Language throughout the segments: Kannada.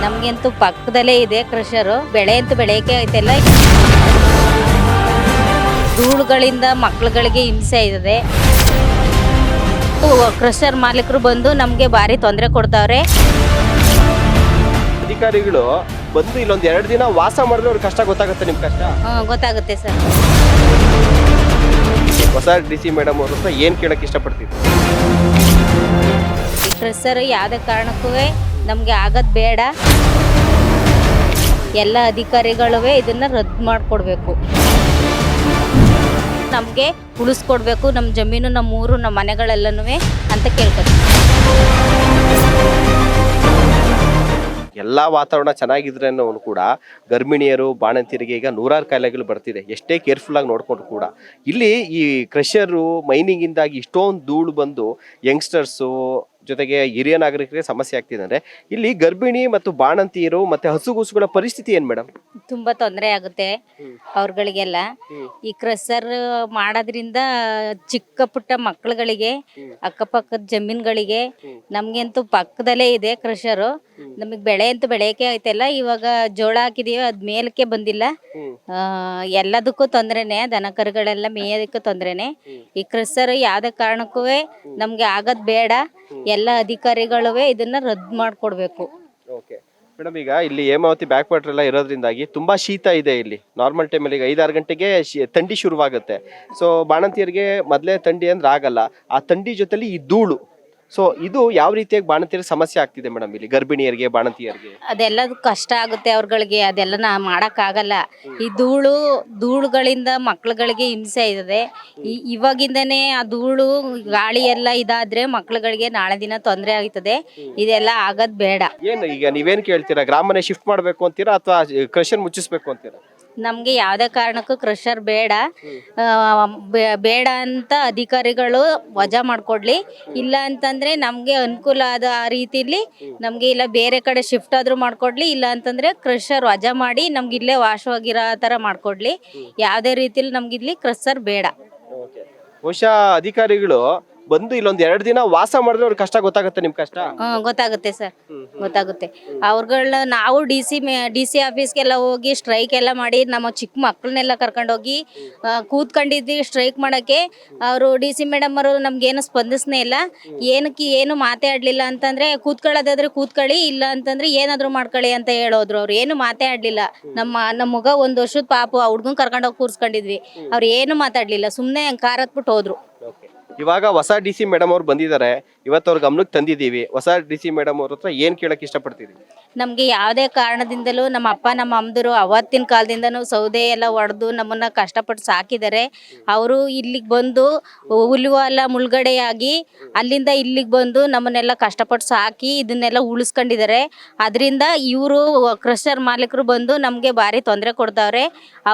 ನಮ್ಗಂತೂ ಪಕ್ಕದಲ್ಲೇ ಇದೆ ಕ್ರಷರು. ಬೆಳೆ ಅಂತೂ ಬೆಳೆಯಕ್ಕೆ ಐತೆಲ್ಲ. ಧೂಳುಗಳಿಂದ ಮಕ್ಳುಗಳಿಗೆ ಹಿಂಸೆ ಇದೆ. ಕ್ರಷರ್ ಮಾಲೀಕರು ಬಂದು ನಮಗೆ ಭಾರಿ ತೊಂದರೆ ಕೊಡ್ತಾವ್ರೆ. ಅಧಿಕಾರಿಗಳು ಬಂದು ಇಲ್ಲೊಂದು 2 ದಿನ ವಾಸ ಮಾಡಿದ್ರೆ ಅವ್ರ ಕಷ್ಟ ಗೊತ್ತಾಗುತ್ತೆ. ನಿಮ್ ಕಷ್ಟ ಗೊತ್ತಾಗುತ್ತೆ ಸರ್. ಹೊಸ DC ಮೇಡಮ್ ಅವ್ರ ಹತ್ರ ಏನ್ ಕೇಳಕ್ ಇಷ್ಟಪಡ್ತೀವಿ? ಈ ಕ್ರಷರ್ ಯಾವುದೇ ಕಾರಣಕ್ಕೂ ನಮಗೆ ಆಗೋದು ಬೇಡ. ಎಲ್ಲ ಅಧಿಕಾರಿಗಳು ಇದನ್ನ ರದ್ದು ಮಾಡಿಕೊಡ್ಬೇಕು. ನಮಗೆ ಉಳಿಸ್ಕೊಡ್ಬೇಕು ನಮ್ಮ ಜಮೀನು, ನಮ್ಮ ಊರು, ನಮ್ಮ ಮನೆಗಳೆಲ್ಲನೂ ಅಂತ ಕೇಳ್ಕೊತೀವಿ. ಎಲ್ಲ ವಾತಾವರಣ ಚೆನ್ನಾಗಿದ್ರೆ ಕೂಡ ಗರ್ಭಿಣಿಯರು ಬಾಣಂತಿಯರಿಗೆ ಈಗ 100 ಕಾಯಿಲೆಗಳು ಬರ್ತಿದೆ. ಎಷ್ಟೇ ಕೇರ್ಫುಲ್ ಆಗಿ ನೋಡ್ಕೊಂಡು ಕೂಡ ಇಲ್ಲಿ ಈ ಕ್ರಷರು ಮೈನಿಂಗ್ ಇಂದಾಗಿ ಇಷ್ಟೊಂದು ಧೂಳು ಬಂದು ಯಂಗ್ಸ್ಟರ್ಸು ಜೊತೆಗೆ ಹಿರಿಯ ನಾಗರಿಕರಿಗೆ ಸಮಸ್ಯೆ ಆಗ್ತಿದೆ. ಅಂದ್ರೆ ಇಲ್ಲಿ ಗರ್ಭಿಣಿ ಮತ್ತು ಬಾಣಂತಿಯರು ಮತ್ತೆ ಹಸುಗೂಸುಗಳ ಪರಿಸ್ಥಿತಿ ಏನ್ ಮೇಡಮ್? ತುಂಬಾ ತೊಂದರೆ ಆಗುತ್ತೆ ಅವ್ರಗಳಿಗೆಲ್ಲ. ಈ ಕ್ರಷರ್ ಮಾಡೋದ್ರಿಂದ ಚಿಕ್ಕ ಪುಟ್ಟ ಮಕ್ಕಳುಗಳಿಗೆ, ಅಕ್ಕಪಕ್ಕದ ಜಮೀನುಗಳಿಗೆ, ನಮ್ಗಂತೂ ಪಕ್ಕದಲ್ಲೇ ಇದೆ ಕ್ರಷರು. ನಮಗ್ ಬೆಳೆ ಅಂತೂ ಬೆಳೆಯಕ್ಕೆ ಐತೆಲ್ಲ. ಇವಾಗ ಜೋಳ ಹಾಕಿದೀವಿ, ಅದ್ ಮೇಲಕ್ಕೆ ಬಂದಿಲ್ಲ. ಎಲ್ಲದಕ್ಕೂ ತೊಂದ್ರೆನೆ, ದನ ಕರುಗಳೆಲ್ಲ ಮೇಯೋದಕ್ಕೂ ತೊಂದ್ರೆನೆ. ಈ ಕ್ರಷರ್ ಯಾವ್ದೇ ಕಾರಣಕ್ಕೂ ನಮ್ಗೆ ಆಗೋದ್ ಬೇಡ. ಎಲ್ಲ ಅಧಿಕಾರಿಗಳು ಇದನ್ನ ರದ್ದು ಮಾಡ್ಕೊಡ್ಬೇಕು. ಮೇಡಮ್, ಈಗ ಇಲ್ಲಿ ಹೇಮಾವತಿ ಬ್ಯಾಕ್ ವಾಟರ್ ಎಲ್ಲ ಇರೋದ್ರಿಂದಾಗಿ ತುಂಬಾ ಶೀತ ಇದೆ. ಇಲ್ಲಿ ನಾರ್ಮಲ್ ಟೈಮಲ್ಲಿ 5-6 ಗಂಟೆಗೆ ಥಂಡಿ ಶುರುವಾಗುತ್ತೆ. ಸೊ ಬಾಣಂತಿಯರಿಗೆ ಮೊದಲೇ ಥಂಡಿ ಅಂದ್ರೆ ಆಗಲ್ಲ. ಆ ಥಂಡಿ ಜೊತೆಲಿ ಈ ಧೂಳು, ಸೊ ಇದು ಯಾವ ರೀತಿಯಾಗಿ ಬಾಣಂತಿಯರಿಗೆ ಸಮಸ್ಯೆ ಆಗ್ತಿದೆ ಮೇಡಮ್? ಇಲ್ಲಿ ಗರ್ಭಿಣಿಯರಿಗೆ, ಬಾಣಂತಿಯರಿಗೆ ಅದೆಲ್ಲ ಕಷ್ಟ ಆಗುತ್ತೆ ಅವ್ರಗಳಿಗೆ. ಅದೆಲ್ಲ ಮಾಡಕ್ ಆಗಲ್ಲ. ಈ ಧೂಳುಗಳಿಂದ ಮಕ್ಳುಗಳಿಗೆ ಹಿಂಸೆ ಇದೆ. ಇವಾಗಿಂದನೇ ಆ ಧೂಳು ಗಾಳಿ ಎಲ್ಲ ಇದಾದ್ರೆ ಮಕ್ಳುಗಳಿಗೆ ನಾಳೆ ದಿನ ತೊಂದರೆ ಆಯ್ತದೆ. ಇದೆಲ್ಲ ಆಗದ್ ಬೇಡ. ಏನು ಈಗ ನೀವೇನ್ ಕೇಳ್ತೀರಾ? ಗ್ರಾಮನೇ ಶಿಫ್ಟ್ ಮಾಡ್ಬೇಕು ಅಂತೀರಾ ಅಥವಾ ಕ್ರಷರ್ ಮುಚ್ಚಿಸ್ಬೇಕು ಅಂತೀರಾ? ನಮ್ಗೆ ಯಾವ್ದೇ ಕಾರಣಕ್ಕೂ ಕ್ರಷರ್ ಬೇಡ. ಬೇಡ ಅಂತ ಅಧಿಕಾರಿಗಳು ವಜಾ ಮಾಡ್ಕೊಡ್ಲಿ. ಇಲ್ಲ ಅಂತಂದ್ರೆ ನಮ್ಗೆ ಅನುಕೂಲ ಆದ ರೀತಿಲಿ ನಮ್ಗೆ ಇಲ್ಲ ಬೇರೆ ಕಡೆ ಶಿಫ್ಟ್ ಆದ್ರೂ ಮಾಡ್ಕೊಡ್ಲಿ. ಇಲ್ಲ ಅಂತಂದ್ರೆ ಕ್ರಷರ್ ವಜಾ ಮಾಡಿ ನಮ್ಗೆ ಇಲ್ಲೇ ವಾಸವಾಗಿರೋ ತರ ಮಾಡ್ಕೊಡ್ಲಿ. ಯಾವ್ದೇ ರೀತಿಲಿ ನಮ್ಗೆ ಇಲ್ಲಿ ಕ್ರಷರ್ ಬೇಡ. ಬಹುಶಃ ಅಧಿಕಾರಿಗಳು ಬಂದು ಇಲ್ಲೊಂದು 2 ದಿನ ವಾಸ ಮಾಡಿದ್ರೆ ಅವ್ರ ಕಷ್ಟ ಗೊತ್ತಾಗುತ್ತೆ. ನಿಮ್ ಕಷ್ಟ ಗೊತ್ತಾಗುತ್ತೆ ಸರ್, ಗೊತ್ತಾಗುತ್ತೆ. ಅವ್ರಗಳನ್ನ ನಾವು DC ಆಫೀಸ್ಗೆಲ್ಲ ಹೋಗಿ ಸ್ಟ್ರೈಕ್ ಎಲ್ಲ ಮಾಡಿ ನಮ್ಮ ಚಿಕ್ಕ ಮಕ್ಕಳನ್ನೆಲ್ಲ ಕರ್ಕೊಂಡೋಗಿ ಕೂತ್ಕೊಂಡಿದ್ವಿ ಸ್ಟ್ರೈಕ್ ಮಾಡಕ್ಕೆ. ಅವರು DC ಮೇಡಮ್ ಅವರು ನಮ್ಗೇನು ಸ್ಪಂದಿಸ್ನೇ ಇಲ್ಲ. ಏನು ಮಾತಾಡ್ಲಿಲ್ಲ ಅಂತಂದ್ರೆ ಕೂತ್ಕೊಳ್ಳೋದಾದ್ರೆ ಕೂತ್ಕೊಳ್ಳಿ, ಇಲ್ಲ ಅಂತಂದ್ರೆ ಏನಾದ್ರು ಮಾಡ್ಕೊಳ್ಳಿ ಅಂತ ಹೇಳೋದ್ರು. ಅವ್ರು ಏನು ಮಾತಾಡ್ಲಿಲ್ಲ. ನಮ್ಮ ಮಗ 1 ವರ್ಷದ ಪಾಪು, ಆ ಹುಡ್ಗನ್ ಕರ್ಕೊಂಡೋಗಿ ಕೂರ್ಸ್ಕೊಂಡಿದ್ವಿ. ಅವ್ರು ಏನು ಮಾತಾಡ್ಲಿಲ್ಲ, ಸುಮ್ನೆ ಕಾರ್ ಹತ್ಬಿಟ್ಟು ಹೋದ್ರು. ಇವಾಗ ಹೊಸ DC ಮೇಡಮ್ ಅವ್ರು ಬಂದಿದ್ದಾರೆ, ಇವತ್ತು ಅವ್ರ ಗಮನಕ್ಕೆ ತಂದಿದ್ದೀವಿ. ಹೊಸ DC ಮೇಡಮ್ ಅವ್ರ ಹತ್ರ ಏನ್ ಕೇಳಕ್ ಇಷ್ಟಪಡ್ತೀರಿ? ನಮ್ಗೆ ಯಾವುದೇ ಕಾರಣದಿಂದಲೂ ನಮ್ಮ ಅಪ್ಪ ನಮ್ಮ ಅಮ್ಮದಿರು ಅವತ್ತಿನ ಕಾಲದಿಂದನೂ ಸೌದೆ ಎಲ್ಲ ಹೊಡೆದು ನಮ್ಮನ್ನ ಕಷ್ಟಪಟ್ಟು ಸಾಕಿದ್ದಾರೆ. ಅವರು ಇಲ್ಲಿಗೆ ಬಂದು ಹುಲ್ಲುವಾಲ ಮುಳುಗಡೆಯಾಗಿ ಅಲ್ಲಿಂದ ಇಲ್ಲಿಗೆ ಬಂದು ನಮ್ಮನ್ನೆಲ್ಲ ಕಷ್ಟಪಟ್ಟು ಸಾಕಿ ಇದನ್ನೆಲ್ಲ ಉಳಿಸ್ಕೊಂಡಿದ್ದಾರೆ. ಅದರಿಂದ ಇವರು ಕ್ರಷರ್ ಮಾಲೀಕರು ಬಂದು ನಮಗೆ ಭಾರಿ ತೊಂದರೆ ಕೊಡ್ತಾವ್ರೆ.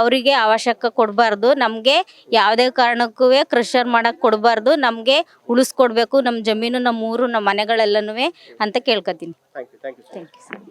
ಅವರಿಗೆ ಅವಶ್ಯಕ ಕೊಡಬಾರ್ದು. ನಮಗೆ ಯಾವುದೇ ಕಾರಣಕ್ಕೂ ಕ್ರಷರ್ ಮಾಡಕ್ ಕೊಡಬಾರ್ದು. ನಮಗೆ ಉಳಿಸ್ಕೊಡ್ಬೇಕು ನಮ್ಮ ಜಮೀನು, ನಮ್ಮ ಊರು, ನಮ್ಮ ಮನೆಗಳೆಲ್ಲನೂ ಅಂತ ಕೇಳ್ಕೊತೀನಿ. Thank you.